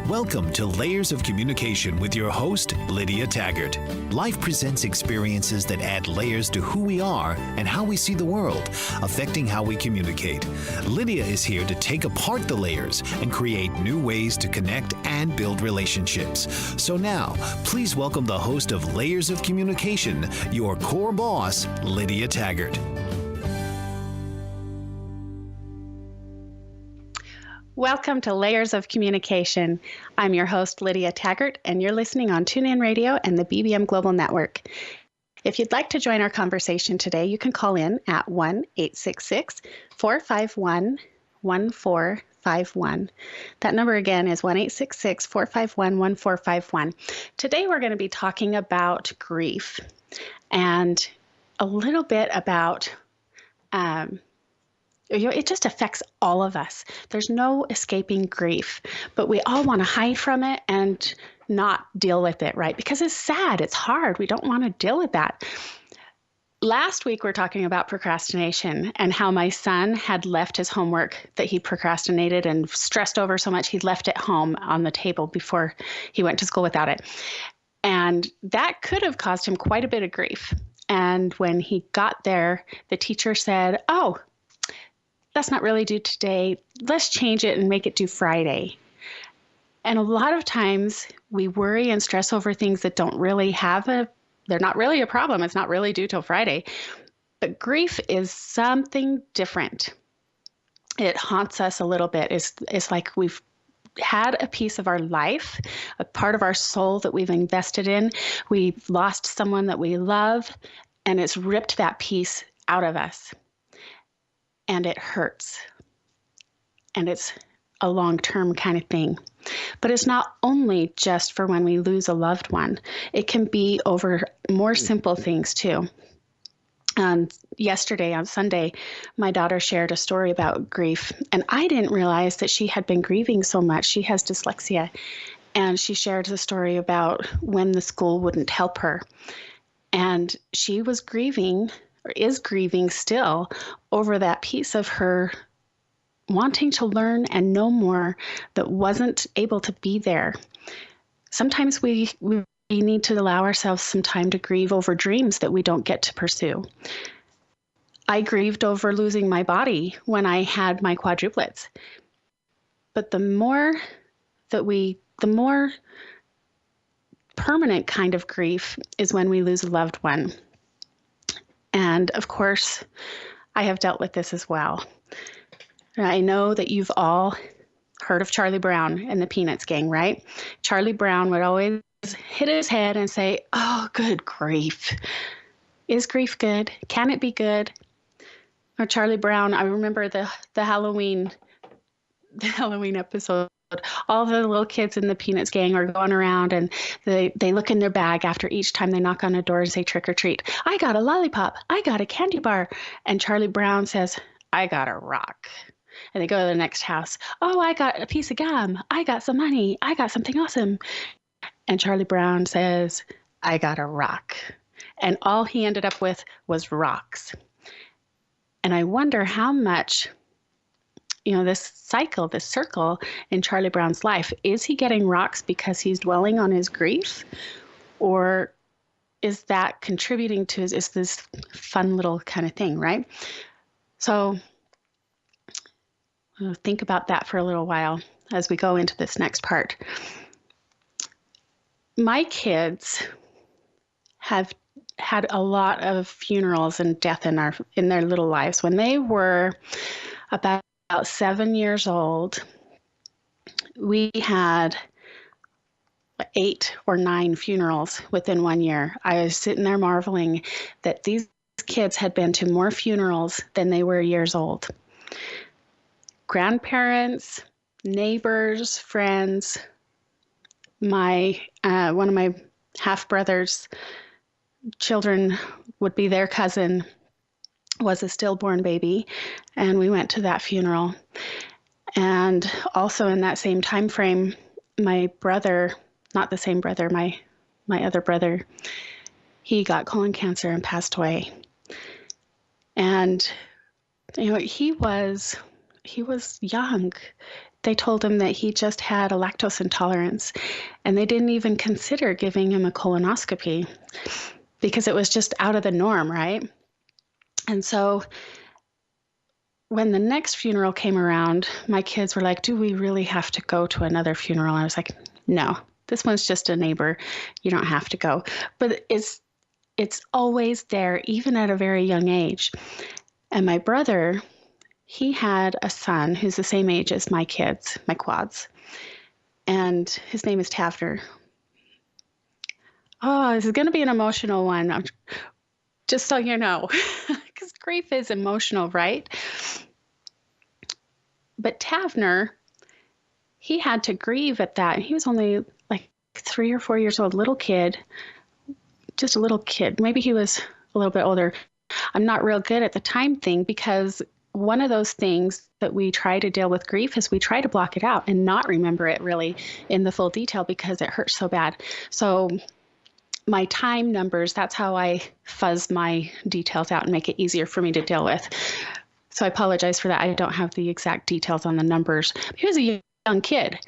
Welcome to Layers of Communication with your host, Lydia Taggart. Life presents experiences that add layers to who we are and how we see the world, affecting how we communicate. Lydia is here to take apart the layers and create new ways to connect and build relationships. So now, please welcome the host of Layers of Communication, your core boss, Lydia Taggart. Welcome to Layers of Communication. I'm your host, Lydia Taggart, and you're listening on TuneIn Radio and the BBM Global Network. If you'd like to join our conversation today, you can call in at 1-866-451-1451. That number again is 1-866-451-1451. Today we're going to be talking about grief and a little bit about it just affects all of us. There's no escaping grief, but we all want to hide from it and not deal with it, right? Because it's sad, it's hard. We don't want to deal with that. Last week, we were talking about procrastination and how my son had left his homework that he procrastinated and stressed over so much, he left it home on the table before he went to school without it. And that could have caused him quite a bit of grief. And when he got there, the teacher said, "Oh, that's not really due today. Let's change it and make it due Friday." And a lot of times we worry and stress over things that don't really they're not really a problem. It's not really due till Friday. But grief is something different. It haunts us a little bit. It's like we've had a piece of our life, a part of our soul that we've invested in. We've lost someone that we love, and it's ripped that piece out of us. And it hurts. And it's a long-term kind of thing. But it's not only just for when we lose a loved one. It can be over more simple things too. Yesterday on Sunday, my daughter shared a story about grief. And I didn't realize that she had been grieving so much. She has dyslexia. And she shared the story about when the school wouldn't help her. And she was grieving, or is grieving still, over that piece of her wanting to learn and know more that wasn't able to be there. Sometimes we need to allow ourselves some time to grieve over dreams that we don't get to pursue. I grieved over losing my body when I had my quadruplets. But the more permanent kind of grief is when we lose a loved one. And of course, I have dealt with this as well. I know that you've all heard of Charlie Brown and the Peanuts gang, right? Charlie Brown would always hit his head and say, "Oh, good grief. Is grief good? Can it be good?" Or Charlie Brown, I remember the Halloween episode. All the little kids in the Peanuts gang are going around and they look in their bag after each time they knock on a door and say trick or treat. "I got a lollipop. I got a candy bar." And Charlie Brown says, "I got a rock." And they go to the next house. "Oh, I got a piece of gum. I got some money. I got something awesome." And Charlie Brown says, "I got a rock." And all he ended up with was rocks. And I wonder how much this circle in Charlie Brown's life, is he getting rocks because he's dwelling on his grief? Or is that contributing to is this fun little kind of thing, right? So think about that for a little while as we go into this next part. My kids have had a lot of funerals and death in their little lives. When they were about 7 years old, we had 8 or 9 funerals within 1 year. I was sitting there marveling that these kids had been to more funerals than they were years old. Grandparents, neighbors, friends, one of my half-brothers' children would be their cousin, was a stillborn baby, and we went to that funeral. And also in that same time frame, my brother, not the same brother, my other brother, he got colon cancer and passed away. And he was young. they told him that he just had a lactose intolerance, and they didn't even consider giving him a colonoscopy because it was just out of the norm, right? And so when the next funeral came around, my kids were like, do we really have to go to another funeral? I was like, no, this one's just a neighbor. You don't have to go. But it's always there, even at a very young age. And my brother, he had a son who's the same age as my kids, my quads. And his name is Taggart. Oh, this is going to be an emotional one. Just so you know, because grief is emotional, right? But Taggart, he had to grieve at that. He was only like 3 or 4 years old, little kid, just a little kid. Maybe he was a little bit older. I'm not real good at the time thing, because one of those things that we try to deal with grief is we try to block it out and not remember it really in the full detail because it hurts so bad. So my time numbers, that's how I fuzz my details out and make it easier for me to deal with. So I apologize for that. I don't have the exact details on the numbers. He was a young kid,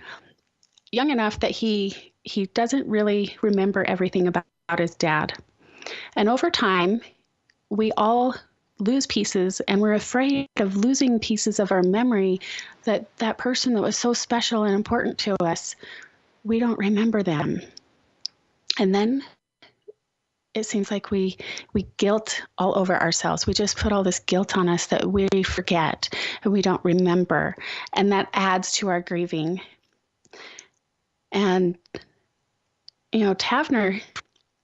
young enough that he doesn't really remember everything about his dad. And over time, we all lose pieces, and we're afraid of losing pieces of our memory, that person that was so special and important to us, we don't remember them. And then it seems like we guilt all over ourselves. We just put all this guilt on us that we forget and we don't remember. And that adds to our grieving. And, Taggart,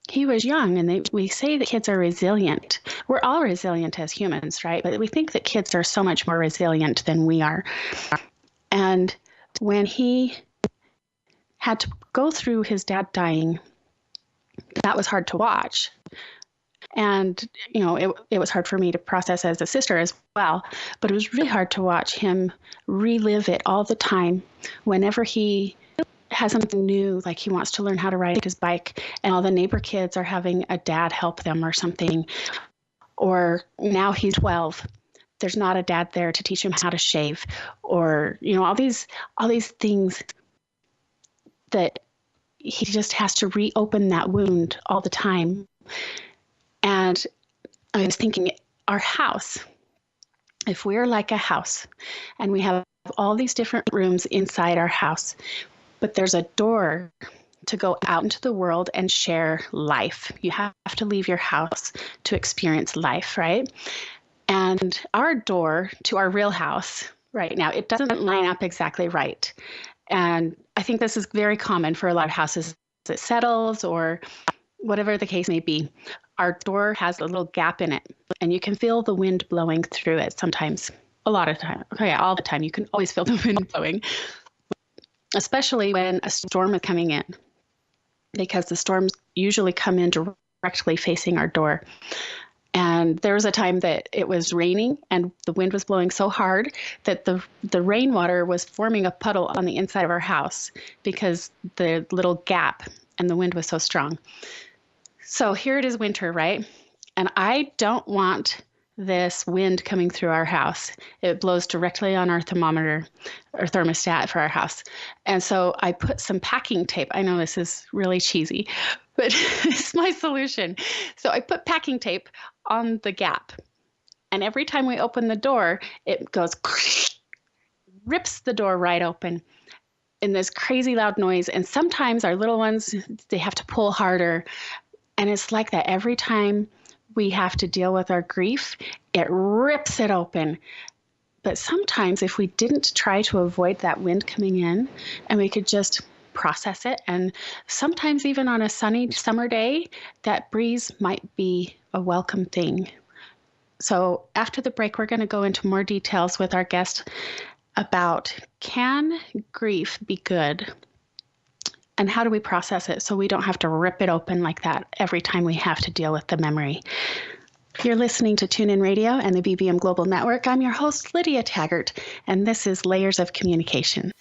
he was young, and we say that kids are resilient. We're all resilient as humans, right? But we think that kids are so much more resilient than we are. And when he had to go through his dad dying, that was hard to watch. And, it was hard for me to process as a sister as well. But it was really hard to watch him relive it all the time whenever he has something new, like he wants to learn how to ride his bike, and all the neighbor kids are having a dad help them or something. Or now he's 12. There's not a dad there to teach him how to shave, or, all these things that he just has to reopen that wound all the time. And I was thinking, our house, if we're like a house and we have all these different rooms inside our house, but there's a door to go out into the world and share life. You have to leave your house to experience life, right? And our door to our real house right now, it doesn't line up exactly right. And I think this is very common for a lot of houses. It settles or whatever the case may be. Our door has a little gap in it, and you can feel the wind blowing through it sometimes. A lot of time. Okay, all the time. You can always feel the wind blowing, especially when a storm is coming in, because the storms usually come in directly facing our door. And there was a time that it was raining and the wind was blowing so hard that the rainwater was forming a puddle on the inside of our house because the little gap and the wind was so strong. So here it is winter, right? And I don't want this wind coming through our house. It blows directly on our thermometer or thermostat for our house. And so I put some packing tape. I know this is really cheesy, but it's my solution. So I put packing tape on the gap. And every time we open the door, it goes, rips the door right open in this crazy loud noise. And sometimes our little ones, they have to pull harder. And it's like that every time we have to deal with our grief, it rips it open. But sometimes if we didn't try to avoid that wind coming in and we could just process it, and sometimes even on a sunny summer day, that breeze might be a welcome thing. So after the break, we're going to go into more details with our guest about, can grief be good? And how do we process it so we don't have to rip it open like that every time we have to deal with the memory? You're listening to TuneIn Radio and the BBM Global Network. I'm your host, Lydia Taggart, and this is Layers of Communication.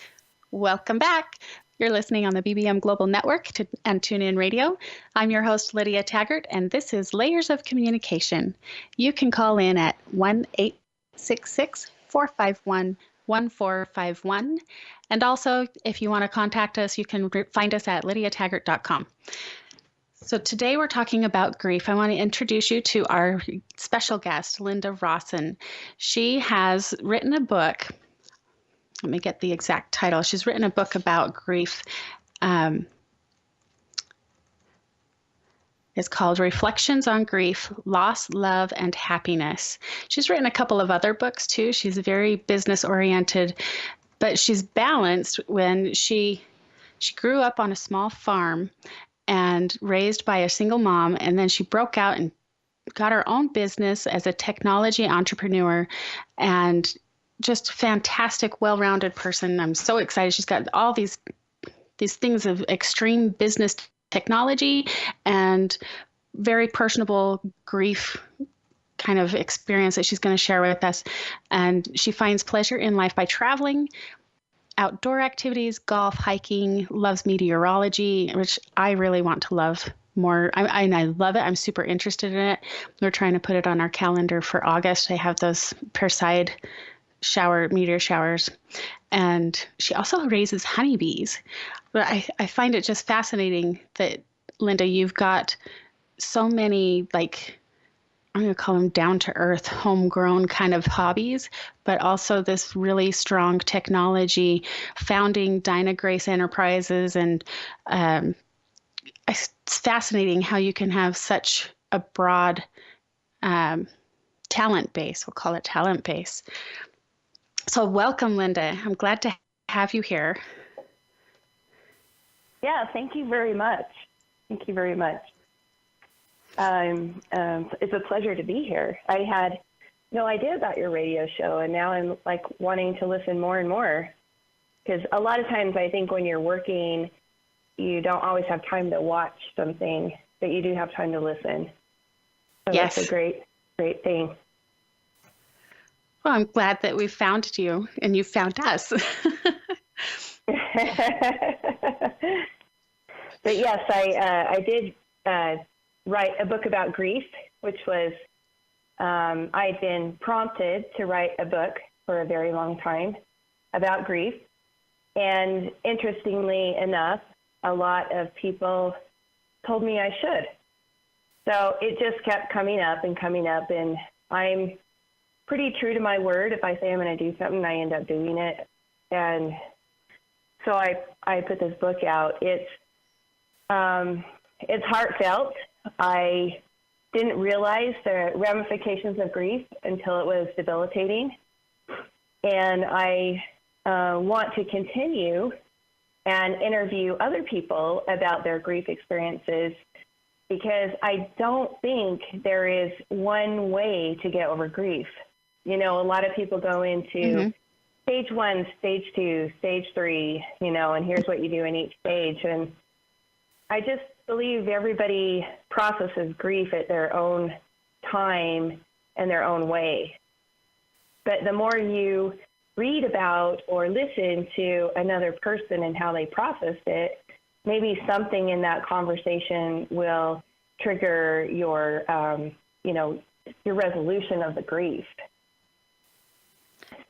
Welcome back. You're listening on the BBM Global Network and TuneIn Radio. I'm your host, Lydia Taggart, and this is Layers of Communication. You can call in at 1-866-451 1451. And also, if you want to contact us, you can find us at lydiataggart.com. So today we're talking about grief. I want to introduce you to our special guest, Linda Rawson. She has written a book. Let me get the exact title. She's written a book about grief. It's called Reflections on Grief, Loss, Love, and Happiness. She's written a couple of other books too. She's very business oriented, but she's balanced. When she grew up on a small farm and raised by a single mom, and then she broke out and got her own business as a technology entrepreneur, and just fantastic, well-rounded person. I'm so excited. She's got all these things of extreme business technology and very personable grief kind of experience that she's going to share with us. And she finds pleasure in life by traveling, outdoor activities, golf, hiking, loves meteorology, which I really want to love more. I love it. I'm super interested in it. We're trying to put it on our calendar for August. I have those Perseid meteor showers. And she also raises honeybees. But I find it just fascinating that, Linda, you've got so many, like, I'm going to call them down-to-earth, homegrown kind of hobbies, but also this really strong technology, founding Dinah Grace Enterprises. And it's fascinating how you can have such a broad talent base. We'll call it talent base. So welcome, Linda. I'm glad to have you here. Yeah, thank you very much. Thank you very much. It's a pleasure to be here. I had no idea about your radio show, and now I'm like wanting to listen more and more, because a lot of times I think when you're working, you don't always have time to watch something, but you do have time to listen. So yes. That's a great thing. Well, I'm glad that we found you and you found us. But yes, I did write a book about grief, which was, I'd been prompted to write a book for a very long time about grief. And interestingly enough, a lot of people told me I should. So it just kept coming up, and I'm pretty true to my word. If I say I'm going to do something, I end up doing it. And so I put this book out. It's heartfelt. I didn't realize the ramifications of grief until it was debilitating. And I want to continue and interview other people about their grief experiences, because I don't think there is one way to get over grief. You know, a lot of people go into stage 1, stage 2, stage 3, and here's what you do in each stage. And I just believe everybody processes grief at their own time and their own way. But the more you read about or listen to another person and how they processed it, maybe something in that conversation will trigger your resolution of the grief.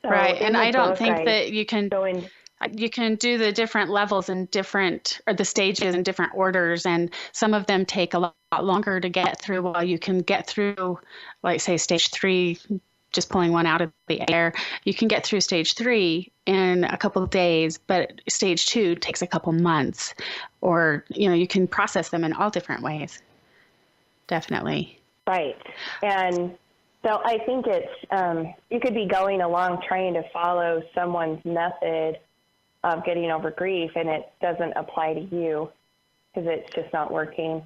So right. And I don't think that you can do the different levels and the stages in different orders. And some of them take a lot longer to get through, while you can get through, like, say, stage 3, just pulling one out of the air. You can get through stage 3 in a couple of days, but stage 2 takes a couple months, or, you can process them in all different ways. Definitely. Right. And so I think it's, you could be going along trying to follow someone's method of getting over grief, and it doesn't apply to you because it's just not working.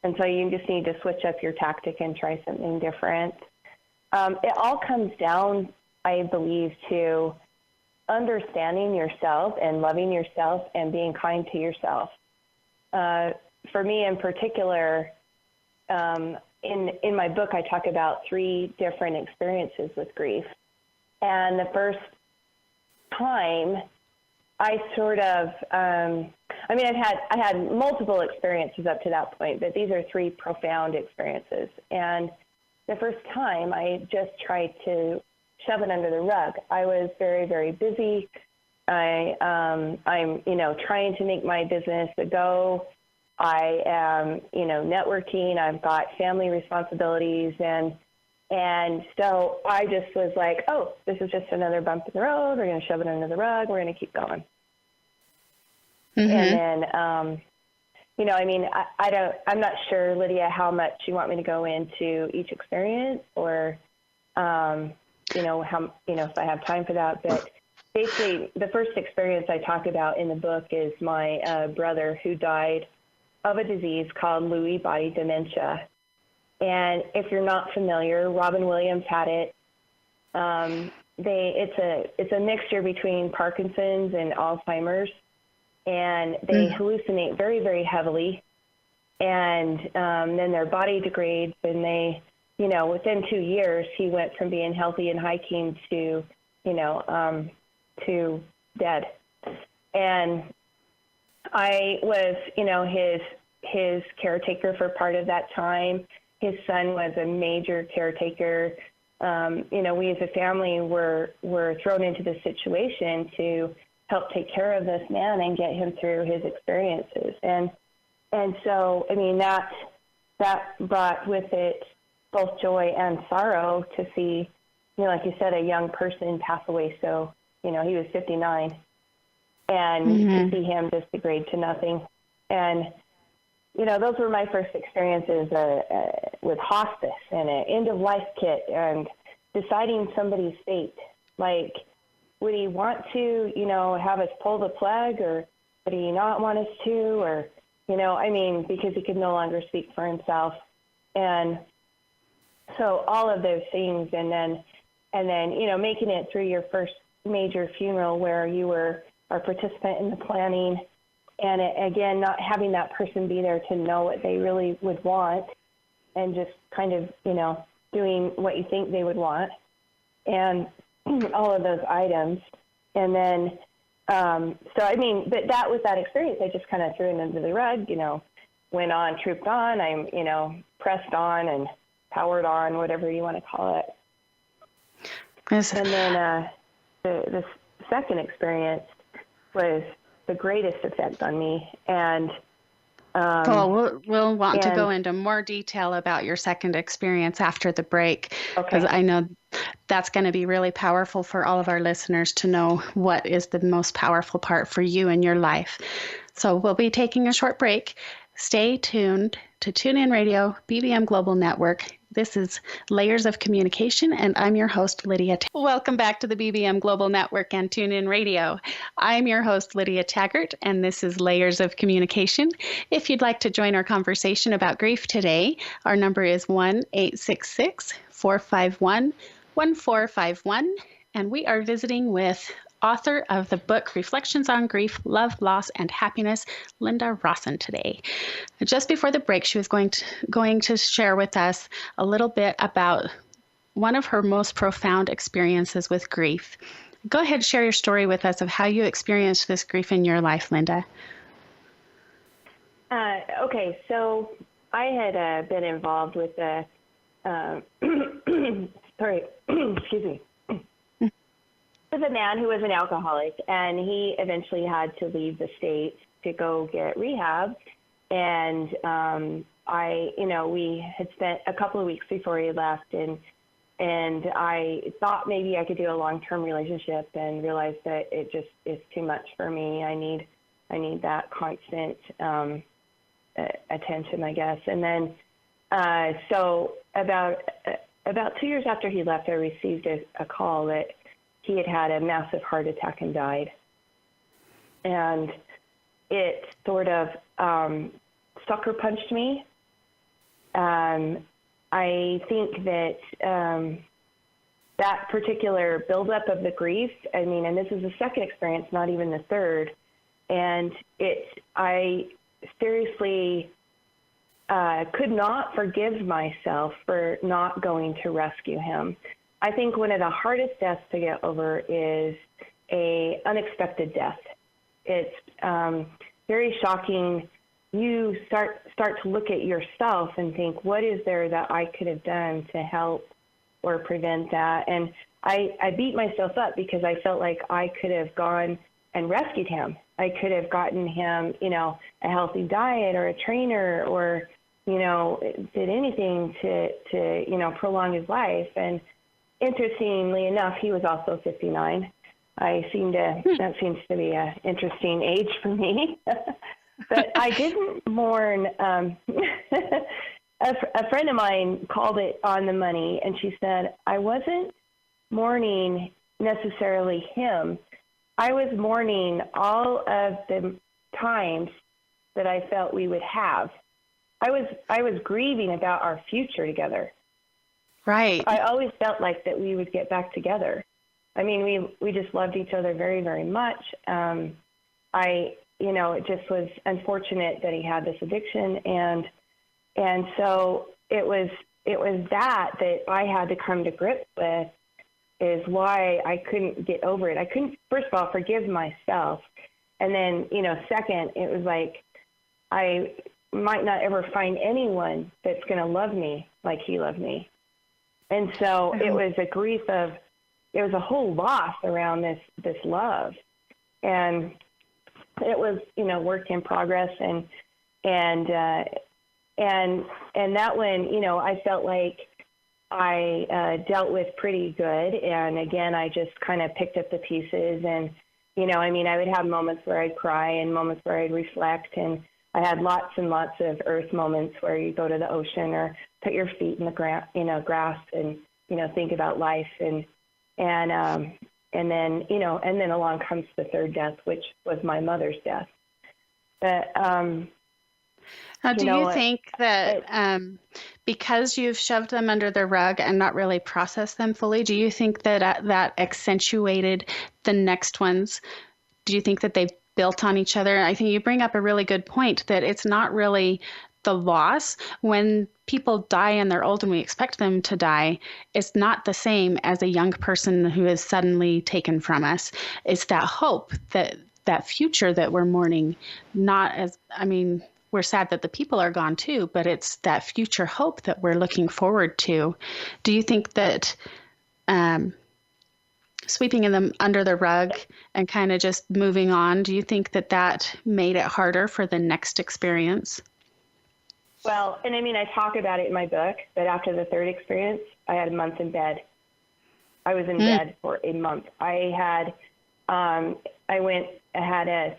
And so you just need to switch up your tactic and try something different. It all comes down, I believe, to understanding yourself and loving yourself and being kind to yourself. For me in particular, in my book, I talk about 3 different experiences with grief. And the first time, I sort of, I had multiple experiences up to that point, but these are 3 profound experiences. And the first time, I just tried to shove it under the rug. I was very, very busy. I'm, trying to make my business a go. I am, networking. I've got family responsibilities. And so I just was like, oh, this is just another bump in the road. We're going to shove it under the rug. We're going to keep going. Mm-hmm. And then, I'm not sure, Lydia, how much you want me to go into each experience or, if I have time for that. But basically, the first experience I talk about in the book is my brother who died of a disease called Lewy body dementia. And if you're not familiar, Robin Williams had it. It's a mixture between Parkinson's and Alzheimer's, and they hallucinate very, very heavily. And then their body degrades, and they, within 2 years, he went from being healthy and hiking to dead. And I was, his caretaker for part of that time. His son was a major caretaker. We as a family were thrown into this situation to help take care of this man and get him through his experiences. And so, that brought with it both joy and sorrow to see, like you said, a young person pass away. So, he was 59, and to see him just degrade to nothing. And, those were my first experiences with hospice and an end-of-life kit and deciding somebody's fate. Like, would he want to, have us pull the plug, or would he not want us to, or, because he could no longer speak for himself. And so all of those things, and then, making it through your first major funeral where you were a participant in the planning, and again, not having that person be there to know what they really would want, and just kind of, doing what you think they would want, and all of those items. And then, but that was that experience. I just kind of threw it under the rug, went on, trooped on. I'm, pressed on and powered on, whatever you want to call it. Yes. And then the second experience was the greatest effect on me. And we'll want to go into more detail about your second experience after the break, because I know that's going to be really powerful for all of our listeners to know what is the most powerful part for you in your life. So we'll be taking a short break. Stay tuned to TuneIn Radio, BBM Global Network. This is Layers of Communication, and I'm your host, Lydia. Welcome back to the BBM Global Network and TuneIn Radio. I'm your host, Lydia Taggart, and this is Layers of Communication. If you'd like to join our conversation about grief today, our number is 1-866-451-1451, and we are visiting with author of the book Reflections on Grief, Love, Loss, and Happiness, Linda Rawson, today. Just before the break, she was going to share with us a little bit about one of her most profound experiences with grief. Go ahead and share your story with us of how you experienced this grief in your life, Linda. Okay, so I had been involved with excuse me, with a man who was an alcoholic, and he eventually had to leave the state to go get rehab. And we had spent a couple of weeks before he left, and I thought maybe I could do a long-term relationship, and realized that it just is too much for me. I need that constant attention, I guess. And then so about 2 years after he left, I received a call that he had a massive heart attack and died. And it sort of sucker punched me. I think that that particular buildup of the grief, and this is the second experience, not even the third, and I seriously could not forgive myself for not going to rescue him. I think one of the hardest deaths to get over is a unexpected death. It's very shocking. You start to look at yourself and think, what is there that I could have done to help or prevent that? And I beat myself up because I felt like I could have gone and rescued him. I could have gotten him, a healthy diet or a trainer or, did anything to prolong his life. And interestingly enough, he was also 59. That seems to be an interesting age for me. But I didn't mourn. A friend of mine called it on the money, and she said, I wasn't mourning necessarily him. I was mourning all of the times that I felt we would have. I was grieving about our future together. Right. I always felt like that we would get back together. I mean, we just loved each other very, very much. It just was unfortunate that he had this addiction, and so it was that I had to come to grips with, is why I couldn't get over it. I couldn't, first of all, forgive myself, and then second, it was like I might not ever find anyone that's going to love me like he loved me, and so it was a grief of. It was a whole loss around this love, and it was work in progress, and that one I felt like I dealt with pretty good, and again I just kind of picked up the pieces, and I would have moments where I'd cry and moments where I'd reflect, and I had lots and lots of earth moments where you go to the ocean or put your feet in the grass and think about life and then along comes the third death, which was my mother's death. But now, do you think that because you've shoved them under the rug and not really processed them fully, do you think that that accentuated the next ones? Do you think that they've built on each other? I think you bring up a really good point, that it's not really the loss. When people die and they're old and we expect them to die, it's not the same as a young person who is suddenly taken from us. It's that hope, that future that we're mourning. We're sad that the people are gone too, but it's that future hope that we're looking forward to. Do you think that sweeping them under the rug and kind of just moving on, do you think that made it harder for the next experience? Well, and I talk about it in my book, that after the third experience, I had a month in bed. I was in bed for a month. I had a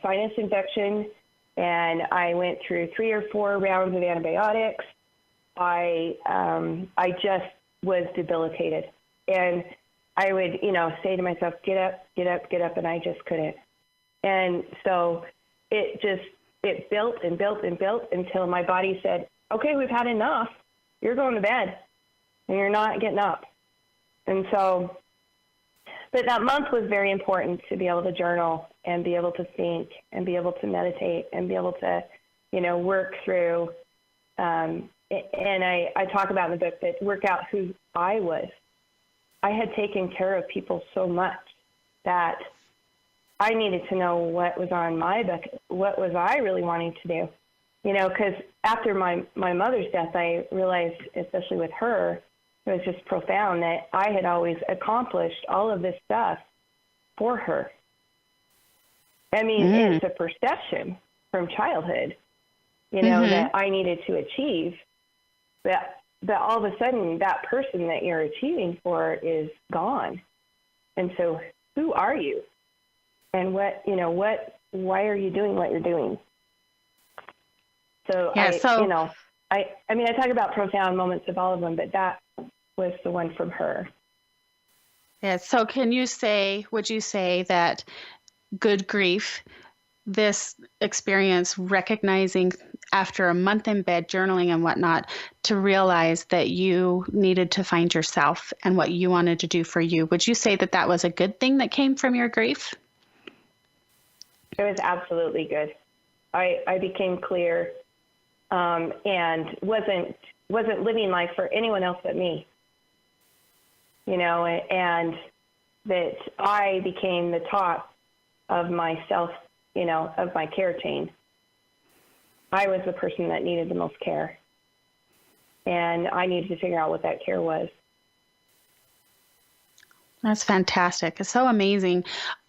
sinus infection, and I went through 3 or 4 rounds of antibiotics. I just was debilitated, and I would, say to myself, get up, get up, get up, and I just couldn't. And so it built and built and built until my body said, okay, we've had enough. You're going to bed, and you're not getting up. And so, but that month was very important to be able to journal and be able to think and be able to meditate and be able to, work through. And I talk about in the book that work out who I was. I had taken care of people so much that I needed to know what was on my bucket. What was I really wanting to do? Because after my mother's death, I realized, especially with her, it was just profound that I had always accomplished all of this stuff for her. It's a perception from childhood, that I needed to achieve. But all of a sudden, that person that you're achieving for is gone. And so who are you? And why are you doing what you're doing? So, I talk about profound moments of all of them, but that was the one from her. Yeah. So would you say that good grief, this experience, recognizing after a month in bed, journaling and whatnot, to realize that you needed to find yourself and what you wanted to do for you, would you say that was a good thing that came from your grief? It was absolutely good. I became clear. And wasn't living life for anyone else but me, and that I became the top of myself, of my care chain. I was the person that needed the most care, and I needed to figure out what that care was. That's fantastic. It's so amazing.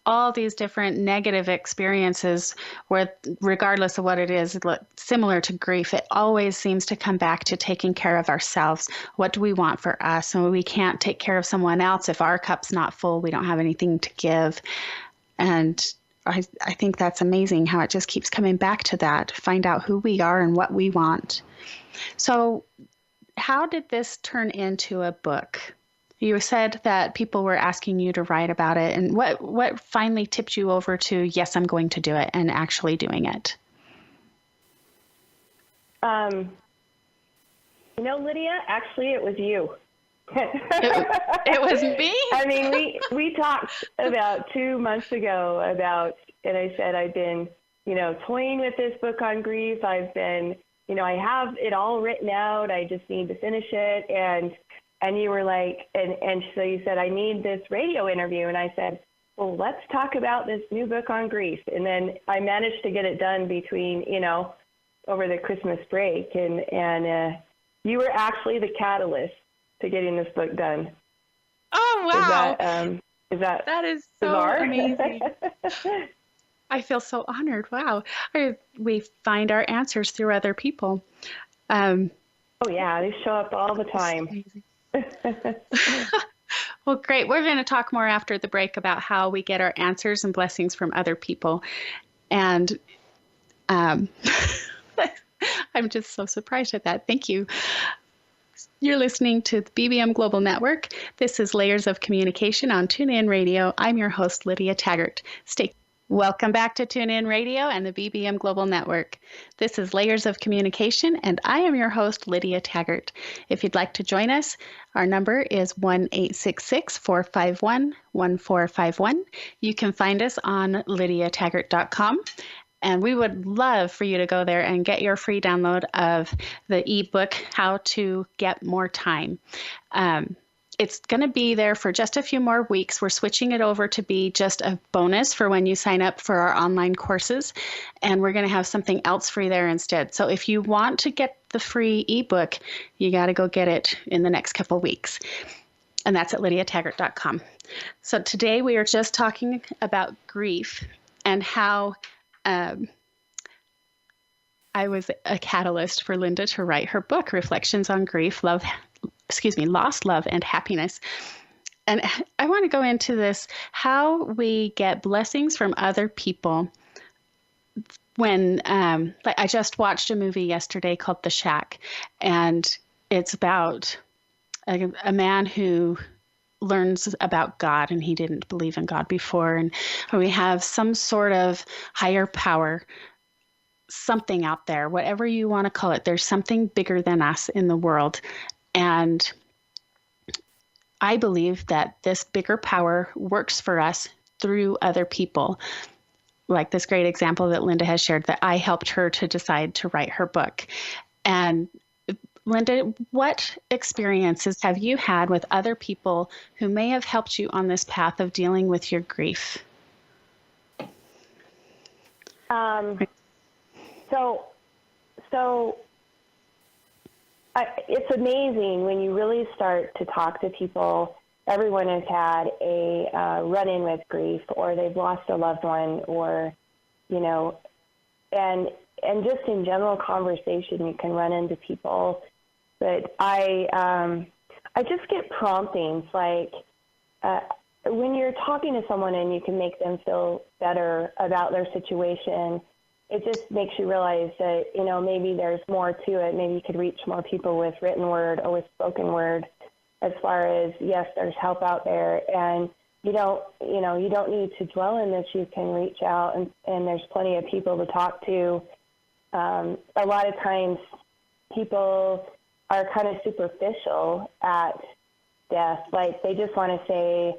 All these different negative experiences, where regardless of what it is, similar to grief, it always seems to come back to taking care of ourselves. What do we want for us? And we can't take care of someone else. If our cup's not full, we don't have anything to give. And I think that's amazing how it just keeps coming back to that. Find out who we are and what we want. So how did this turn into a book? You said that people were asking you to write about it. And what finally tipped you over to, yes, I'm going to do it, and actually doing it? Lydia, actually, it was you. It was me? I mean, we talked about 2 months ago and I said, I've been, toying with this book on grief. I've been, I have it all written out. I just need to finish it. And you were like, and so you said, I need this radio interview. And I said, well, let's talk about this new book on grief. And then I managed to get it done between, over the Christmas break. And you were actually the catalyst to getting this book done. Oh, wow. That is so bizarre? Amazing. I feel so honored. Wow. We find our answers through other people. Oh, yeah. They show up all the time. Well, great. We're going to talk more after the break about how we get our answers and blessings from other people. And I'm just so surprised at that. Thank you. You're listening to the BBM Global Network. This is Layers of Communication on TuneIn Radio. I'm your host, Lydia Taggart. Welcome back to TuneIn Radio and the BBM Global Network. This is Layers of Communication, and I am your host, Lydia Taggart. If you'd like to join us, our number is 1-866-451-1451. You can find us on lydiataggart.com. And we would love for you to go there and get your free download of the ebook, How to Get More Time. It's going to be there for just a few more weeks. We're switching it over to be just a bonus for when you sign up for our online courses. And we're going to have something else free there instead. So if you want to get the free ebook, you got to go get it in the next couple weeks. And that's at lydiataggart.com. So today we are just talking about grief and how I was a catalyst for Linda to write her book, Reflections on Grief, Lost Love and Happiness. And I want to go into this, how we get blessings from other people. When I just watched a movie yesterday called The Shack, and it's about a man who learns about God, and he didn't believe in God before, and we have some sort of higher power, something out there, whatever you want to call it. There's something bigger than us in the world, and I believe that this bigger power works for us through other people, like this great example that Linda has shared, that I helped her to decide to write her book. And Linda, what experiences have you had with other people who may have helped you on this path of dealing with your grief? It's amazing when you really start to talk to people. Everyone has had a run-in with grief, or they've lost a loved one, or, and just in general conversation, you can run into people. But I just get promptings like when you're talking to someone and you can make them feel better about their situation, it just makes you realize that, maybe there's more to it. Maybe you could reach more people with written word or with spoken word, as far as, yes, there's help out there. And you don't need to dwell in this. You can reach out, and there's plenty of people to talk to. A lot of times people are kind of superficial at death. Like, they just want to say,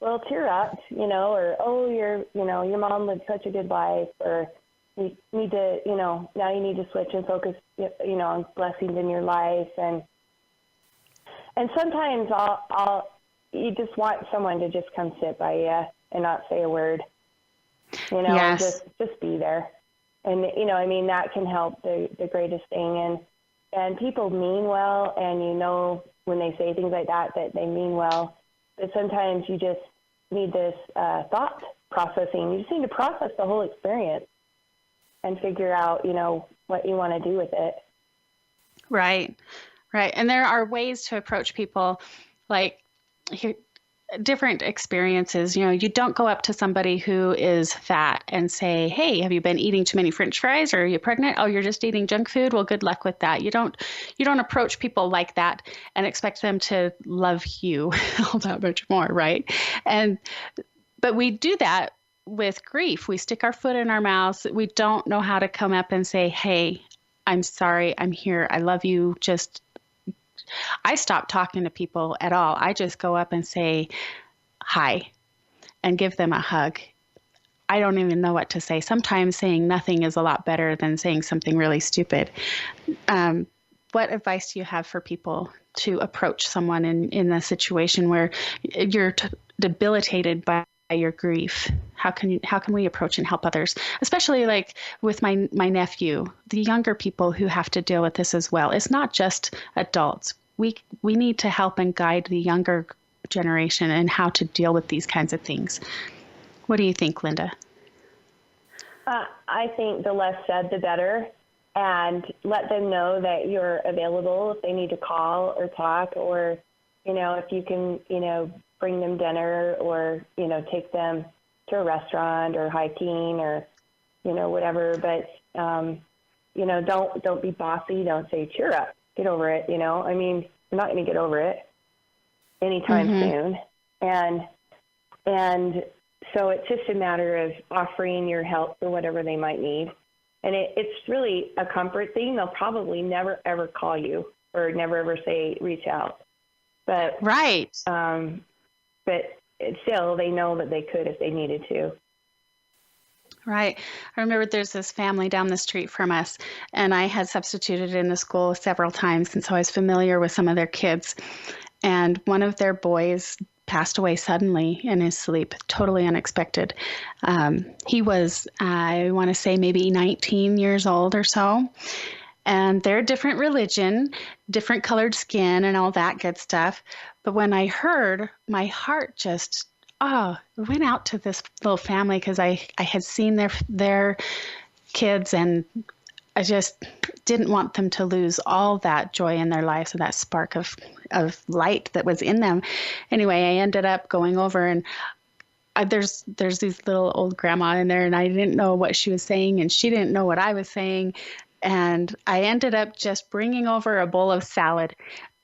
well, cheer up, or, oh, your mom lived such a good life, or you need to, now you need to switch and focus, on blessings in your life. And sometimes you just want someone to just come sit by you and not say a word, Yes. just be there. And, that can help the greatest thing. And people mean well, and when they say things like that they mean well. But sometimes you just need this thought processing. You just need to process the whole experience and figure out, what you want to do with it. Right. Right. And there are ways to approach people like different experiences. You don't go up to somebody who is fat and say, hey, have you been eating too many French fries, or are you pregnant? Oh, you're just eating junk food. Well, good luck with that. You don't approach people like that and expect them to love you all that much more. Right. But we do that with grief. We stick our foot in our mouths. We don't know how to come up and say, hey, I'm sorry. I'm here. I love you. I stop talking to people at all. I just go up and say hi and give them a hug. I don't even know what to say. Sometimes saying nothing is a lot better than saying something really stupid. What advice do you have for people to approach someone in a situation where you're debilitated by your grief? How can we approach and help others, especially like with my nephew, the younger people who have to deal with this as well? It's not just adults. We need to help and guide the younger generation and how to deal with these kinds of things. What do you think, Linda? I think the less said, the better, and let them know that you're available if they need to call or talk, or, if you can, bring them dinner, or, take them to a restaurant or hiking, or, whatever. But, don't be bossy. Don't say, cheer up, get over it. You're not going to get over it anytime soon. And so it's just a matter of offering your help for whatever they might need. And it's really a comfort thing. They'll probably never, ever call you or never, ever say, reach out. But right. But still, they know that they could if they needed to. Right. I remember there's this family down the street from us, and I had substituted in the school several times, and so I was familiar with some of their kids. And one of their boys passed away suddenly in his sleep, totally unexpected. He was, I want to say, maybe 19 years old or so. And they're a different religion, different colored skin, and all that good stuff. But when I heard, my heart just went out to this little family, because I had seen their kids, and I just didn't want them to lose all that joy in their lives and that spark of light that was in them. Anyway, I ended up going over, and there's these little old grandma in there, and I didn't know what she was saying, and she didn't know what I was saying. And I ended up just bringing over a bowl of salad.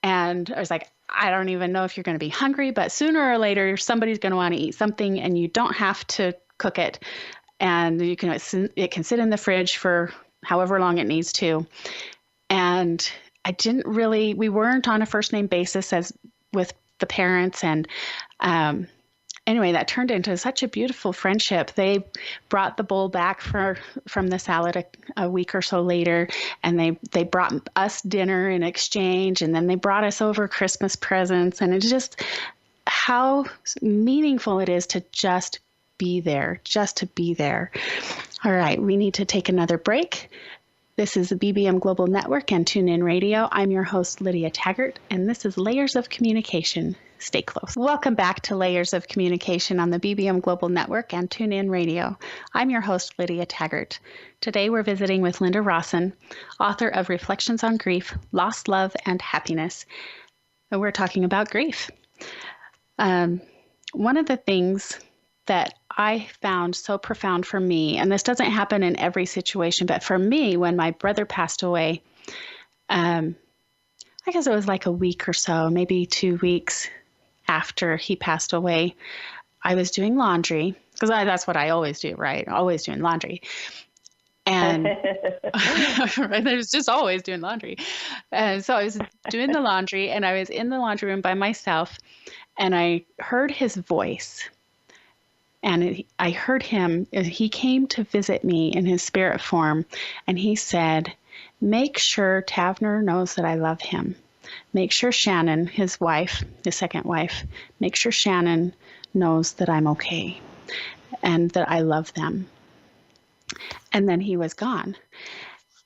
And I was like, I don't even know if you're going to be hungry, but sooner or later, somebody's going to want to eat something, and you don't have to cook it. And it can sit in the fridge for however long it needs to. And we weren't on a first name basis as with the parents. And anyway, that turned into such a beautiful friendship. They brought the bowl back from the salad a week or so later, and they brought us dinner in exchange, and then they brought us over Christmas presents. And it's just how meaningful it is to just be there, All right, we need to take another break. This is the BBM Global Network and TuneIn Radio. I'm your host, Lydia Taggart, and this is Layers of Communication. Stay close. Welcome back to Layers of Communication on the BBM Global Network and TuneIn Radio. I'm your host, Lydia Taggart. Today we're visiting with Linda Rawson, author of Reflections on Grief, Lost Love, and Happiness. And we're talking about grief. One of the things that I found so profound for me, and this doesn't happen in every situation, but for me, when my brother passed away, I guess it was like a week or so, maybe 2 weeks after he passed away, I was doing laundry, because that's what I always do, right? Always doing laundry. And I was just always doing laundry. And so I was doing the laundry, and I was in the laundry room by myself, and I heard his voice. And I heard him, he came to visit me in his spirit form, and he said, make sure Tavner knows that I love him. Make sure Shannon, his wife, his second wife, make sure Shannon knows that I'm okay and that I love them. And then he was gone.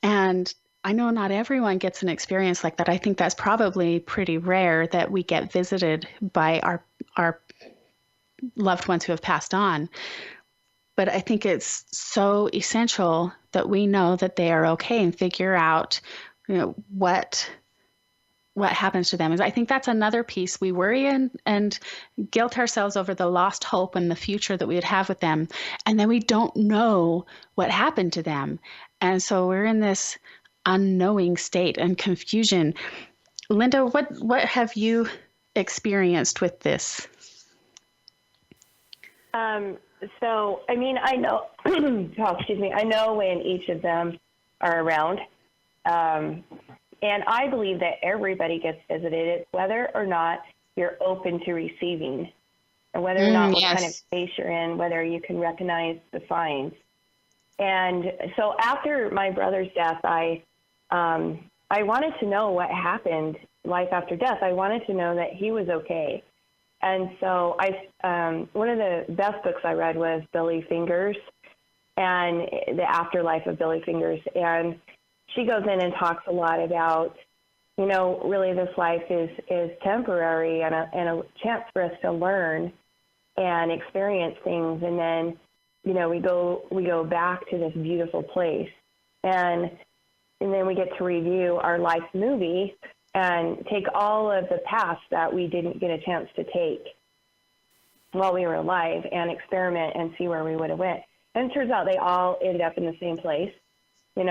And I know not everyone gets an experience like that. I think that's probably pretty rare that we get visited by our loved ones who have passed on. But I think it's so essential that we know that they are okay and figure out, what happens to them. I think that's another piece. We worry and guilt ourselves over the lost hope and the future that we would have with them. And then we don't know what happened to them. And so we're in this unknowing state and confusion. Linda, what have you experienced with this? So, I mean, I know, I know when each of them are around. And I believe that everybody gets visited, whether or not you're open to receiving, and whether or not what kind of space you're in, whether you can recognize the signs. And so after my brother's death, I wanted to know what happened, life after death. I wanted to know that he was okay. And so one of the best books I read was Billy Fingers and the afterlife of Billy Fingers. And she goes in and talks a lot about, really this life is temporary and a chance for us to learn and experience things. And then, we go back to this beautiful place. And then we get to review our life movie and take all of the paths that we didn't get a chance to take while we were alive and experiment and see where we would have went. And it turns out they all ended up in the same place, but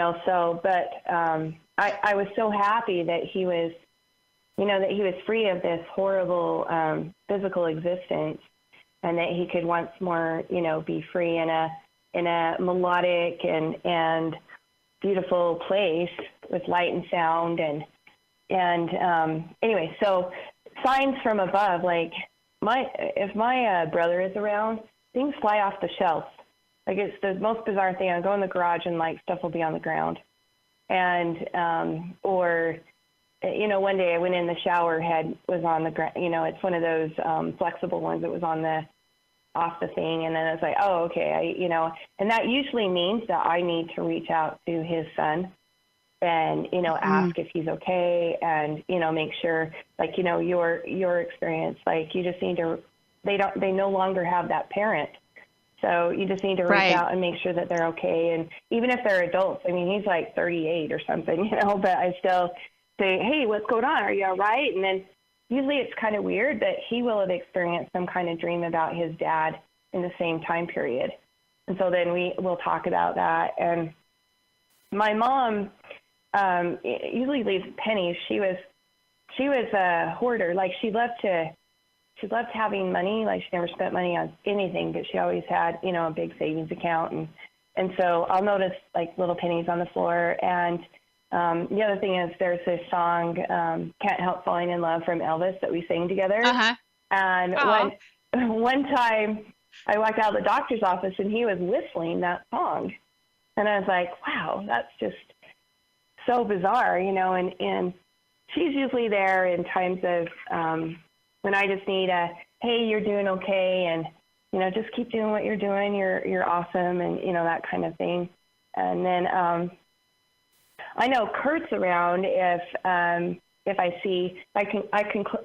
I was so happy that he was, that he was free of this horrible physical existence, and that he could once more, be free in a melodic and beautiful place with light and sound. And anyway, so signs from above, like if my brother is around, things fly off the shelf. Like, it's the most bizarre thing. I'll go in the garage and stuff will be on the ground. And, or, one day I went in, the shower head was on the ground. It's one of those flexible ones that was off the thing. And then it's like, oh, okay. And that usually means that I need to reach out to his son and, ask if he's okay, and, make sure, your experience, you just need to, they no longer have that parent. So you just need to reach out and make sure that they're okay. And even if they're adults, I mean, he's 38 or something, but I still say, hey, what's going on? Are you all right? And then usually it's kind of weird that he will have experienced some kind of dream about his dad in the same time period. And so then we'll talk about that. And my mom usually leaves pennies. She was a hoarder. She loved having money. She never spent money on anything, but she always had, a big savings account. And so I'll notice little pennies on the floor. And the other thing is, there's this song, Can't Help Falling in Love, from Elvis, that we sang together. Uh-huh. And one time I walked out of the doctor's office and he was whistling that song. And I was like, wow, that's just so bizarre, and she's usually there in times of, when I just need hey, you're doing okay, and, just keep doing what you're doing. You're awesome, and, that kind of thing. And then I know Kurt's around if I see, I can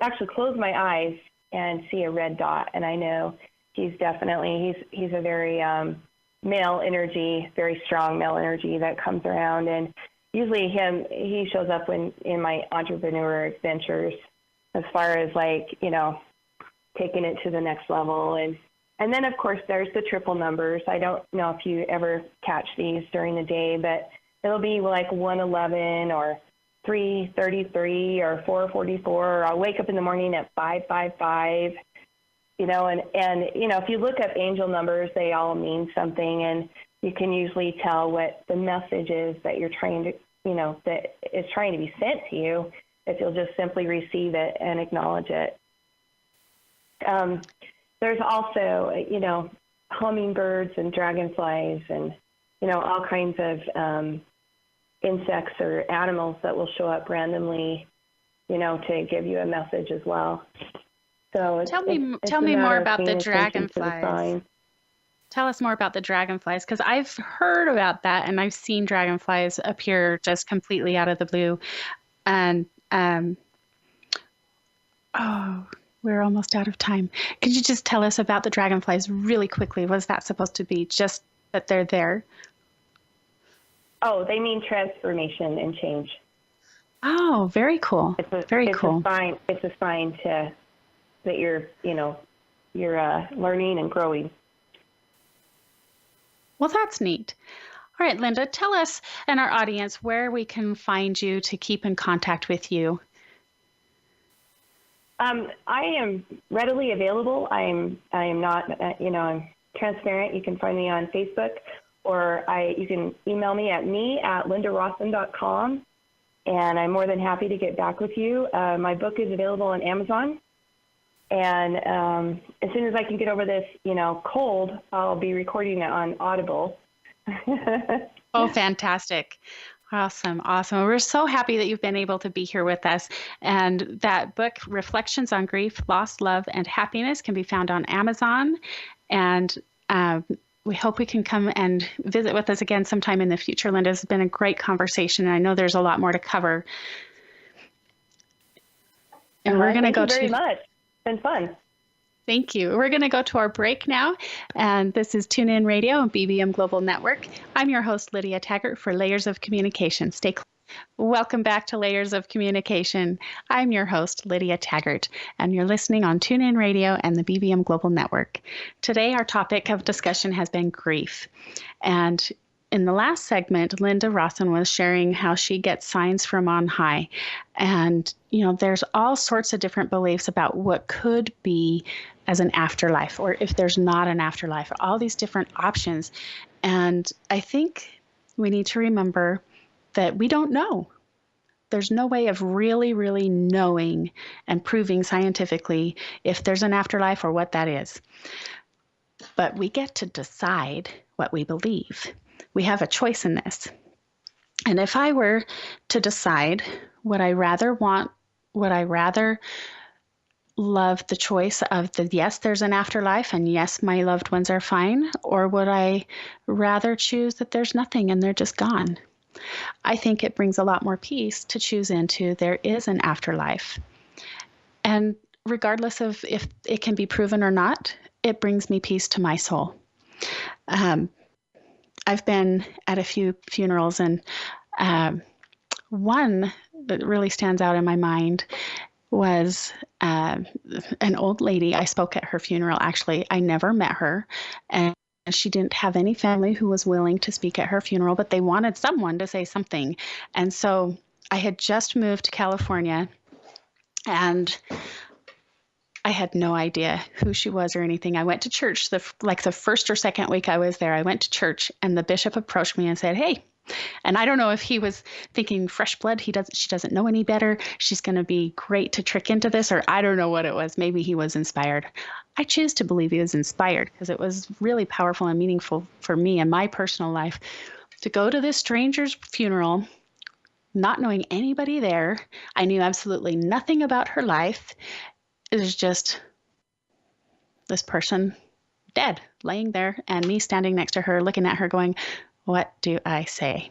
actually close my eyes and see a red dot, and I know he's a very male energy, very strong male energy that comes around. And usually he shows up in my entrepreneur adventures, as far as taking it to the next level. And then of course there's the triple numbers. I don't know if you ever catch these during the day, but it'll be 111 or 333 or 444, or I'll wake up in the morning at 555, and if you look up angel numbers, they all mean something, and you can usually tell what the message is that you're trying to, that is trying to be sent to you, if you'll just simply receive it and acknowledge it. There's also, hummingbirds and dragonflies and, all kinds of insects or animals that will show up randomly, to give you a message as well. So tell me more about the dragonflies. Tell us more about the dragonflies, because I've heard about that and I've seen dragonflies appear just completely out of the blue. And oh, we're almost out of time. Could you just tell us about the dragonflies really quickly? Was that supposed to be just that they're there? Oh, they mean transformation and change. Oh, very cool. Very cool. It's a sign that you're learning and growing. Well, that's neat. All right, Linda, tell us and our audience where we can find you to keep in contact with you. I am readily available. I am not, I'm transparent. You can find me on Facebook, or you can email me at lindarawson.com, and I'm more than happy to get back with you. My book is available on Amazon, and as soon as I can get over this, cold, I'll be recording it on Audible. Oh, fantastic. Awesome. Awesome. We're so happy that you've been able to be here with us. And that book, Reflections on Grief, Loss, Love, and Happiness, can be found on Amazon. And we hope we can come and visit with us again sometime in the future. Linda, it's been a great conversation, and I know there's a lot more to cover. And we're going to go to... Thank you very much. It's been fun. Thank you. We're going to go to our break now. And this is Tune In Radio and BBM Global Network. I'm your host, Lydia Taggart, for Layers of Communication. Stay close. Welcome back to Layers of Communication. I'm your host, Lydia Taggart, and you're listening on Tune In Radio and the BBM Global Network. Today, our topic of discussion has been grief. And in the last segment, Linda Rawson was sharing how she gets signs from on high. And, there's all sorts of different beliefs about what could be as an afterlife, or if there's not an afterlife, all these different options. And I think we need to remember that we don't know. There's no way of really, really knowing and proving scientifically if there's an afterlife or what that is. But we get to decide what we believe. We have a choice in this. And if I were to decide, would I rather love the choice of the yes, there's an afterlife, and yes, my loved ones are fine, or would I rather choose that there's nothing and they're just gone? I think it brings a lot more peace to choose into there is an afterlife. And regardless of if it can be proven or not, it brings me peace to my soul. I've been at a few funerals, and one that really stands out in my mind was an old lady. I spoke at her funeral. Actually, I never met her, and she didn't have any family who was willing to speak at her funeral, but they wanted someone to say something. And so I had just moved to California, and I had no idea who she was or anything. I went to church the first or second week I was there. I went to church, and the bishop approached me and said, "Hey." And I don't know if he was thinking fresh blood. She doesn't know any better. She's going to be great to trick into this, or I don't know what it was. Maybe he was inspired. I choose to believe he was inspired because it was really powerful and meaningful for me in my personal life to go to this stranger's funeral, not knowing anybody there. I knew absolutely nothing about her life. It was just this person dead, laying there, and me standing next to her, looking at her going, what do I say?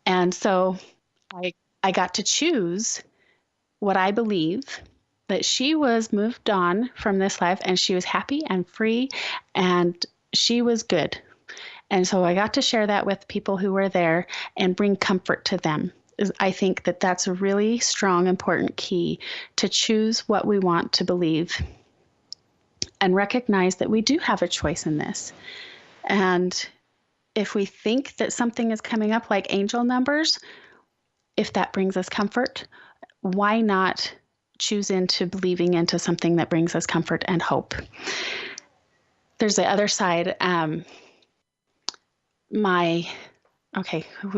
And so I got to choose what I believe, that she was moved on from this life and she was happy and free and she was good. And so I got to share that with people who were there and bring comfort to them. I think that that's a really strong, important key to choose what we want to believe and recognize that we do have a choice in this. And if we think that something is coming up like angel numbers, if that brings us comfort, why not choose into believing into something that brings us comfort and hope? There's the other side. Who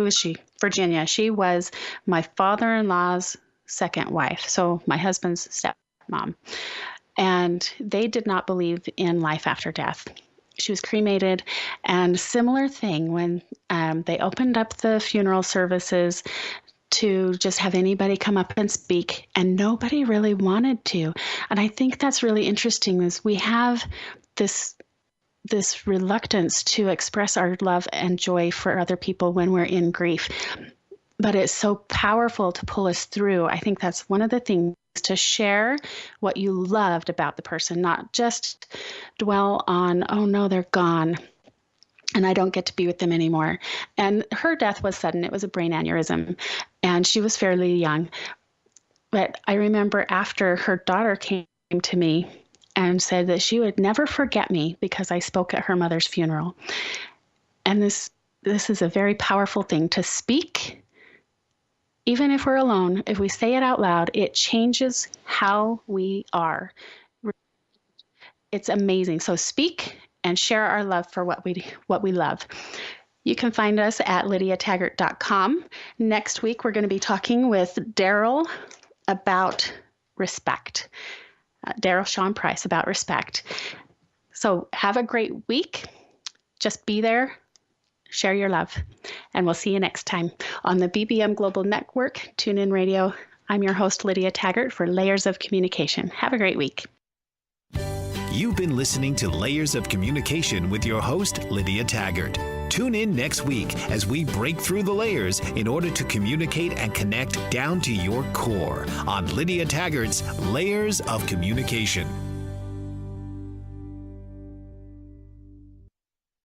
was she? Virginia. She was my father-in-law's second wife, so my husband's stepmom. And they did not believe in life after death. She was cremated, and similar thing when they opened up the funeral services to just have anybody come up and speak, and nobody really wanted to. And I think that's really interesting is we have this this reluctance to express our love and joy for other people when we're in grief. But it's so powerful to pull us through. I think that's one of the things, to share what you loved about the person, not just dwell on, oh no, they're gone and I don't get to be with them anymore. And her death was sudden. It was a brain aneurysm, and she was fairly young. But I remember after, her daughter came to me and said that she would never forget me because I spoke at her mother's funeral. And this is a very powerful thing to speak. Even if we're alone, if we say it out loud, it changes how we are. It's amazing. So speak and share our love for what we love. You can find us at lydiataggart.com. Next week, we're going to be talking with Daryl about respect. Daryl Sean Price about respect. So have a great week. Just be there. Share your love. And we'll see you next time on the BBM Global Network, TuneIn Radio. I'm your host, Lydia Taggart, for Layers of Communication. Have a great week. You've been listening to Layers of Communication with your host, Lydia Taggart. Tune in next week as we break through the layers in order to communicate and connect down to your core on Lydia Taggart's Layers of Communication.